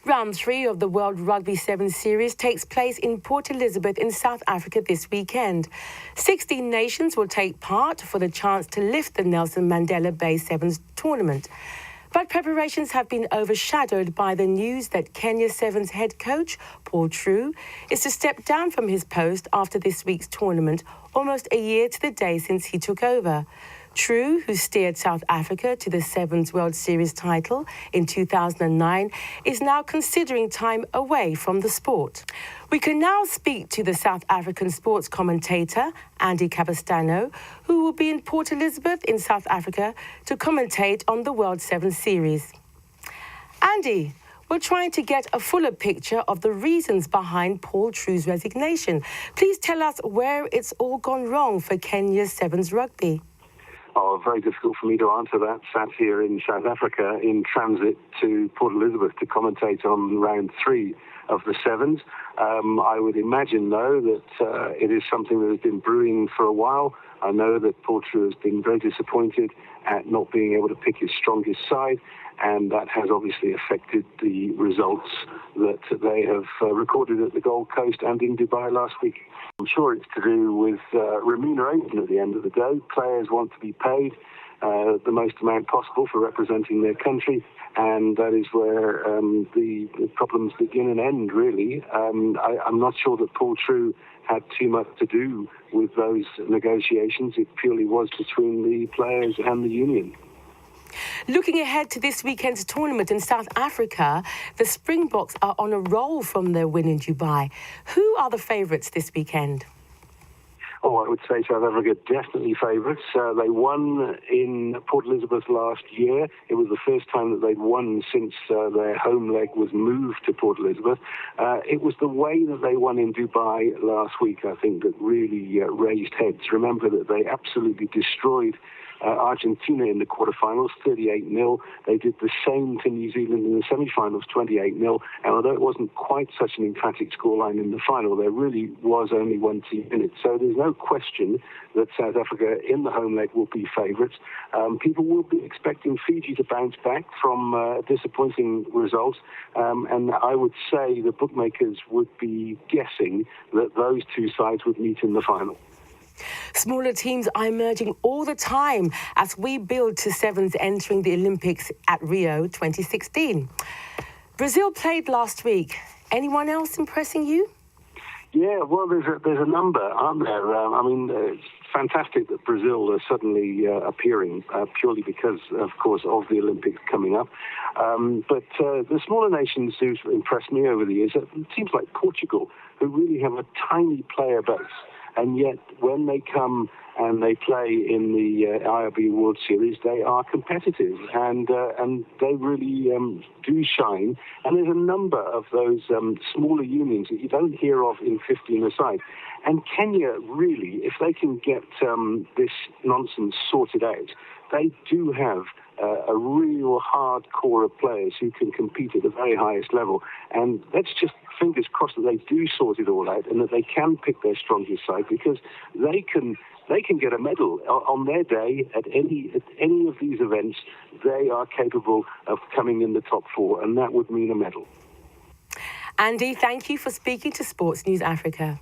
Round 3 of the World Rugby 7 Series takes place in Port Elizabeth in South Africa this weekend. 16 nations will take part for the chance to lift the Nelson Mandela Bay Sevens tournament. But preparations have been overshadowed by the news that Kenya Sevens head coach Paul Treu is to step down from his post after this week's tournament, almost a year to the day since he took over. Treu, who steered South Africa to the Sevens World Series title in 2009, is now considering time away from the sport. We can now speak to the South African sports commentator, Andy Capostagno, who will be in Port Elizabeth in South Africa to commentate on the World Sevens Series. Andy, we're trying to get a fuller picture of the reasons behind Paul Treu's resignation. Please tell us where it's all gone wrong for Kenya's Sevens rugby. Oh, very difficult for me to answer that. Sat here in South Africa in transit to Port Elizabeth to commentate on round 3 of the Sevens. I would imagine, though, that it is something that has been brewing for a while. I know that Paul Treu has been very disappointed at not being able to pick his strongest side, and that has obviously affected the results that they have recorded at the Gold Coast and in Dubai last week. I'm sure it's to do with remuneration at the end of the day. Players want to be paid the most amount possible for representing their country, and that is where the problems begin and end, really. I'm not sure that Paul Treu had too much to do with those negotiations. It purely was between the players and the union. Looking ahead to this weekend's tournament in South Africa, the Springboks are on a roll from their win in Dubai. Who are the favourites this weekend? Oh, I would say South Africa definitely favourites. They won in Port Elizabeth last year. It was the first time that they'd won since their home leg was moved to Port Elizabeth. It was the way that they won in Dubai last week, I think, that really raised heads. Remember that they absolutely destroyed Argentina in the quarterfinals, 38-0. They did the same to New Zealand in the semi-finals, 28-0. And although it wasn't quite such an emphatic scoreline in the final, there really was only one team in it. So there's no question that South Africa in the home leg will be favourites. People will be expecting Fiji to bounce back from disappointing results. And I would say the bookmakers would be guessing that those two sides would meet in the final. Smaller teams are emerging all the time as we build to Sevens entering the Olympics at Rio 2016. Brazil played last week. Anyone else impressing you? Yeah, well, there's a number, aren't there? It's fantastic that Brazil are suddenly appearing, purely because, of course, of the Olympics coming up. But the smaller nations who've impressed me over the years are teams like Portugal, who really have a tiny player base. And yet, when they come and they play in the IRB World Series, they are competitive and they really do shine. And there's a number of those smaller unions that you don't hear of in 15-a-side. And Kenya, really, if they can get this nonsense sorted out, they do have a real hard core of players who can compete at the very highest level. And let's just fingers crossed that they do sort it all out and that they can pick their strongest side, because they can get a medal on their day at any of these events. They are capable of coming in the top 4, and that would mean a medal. Andy, thank you for speaking to Sports News Africa.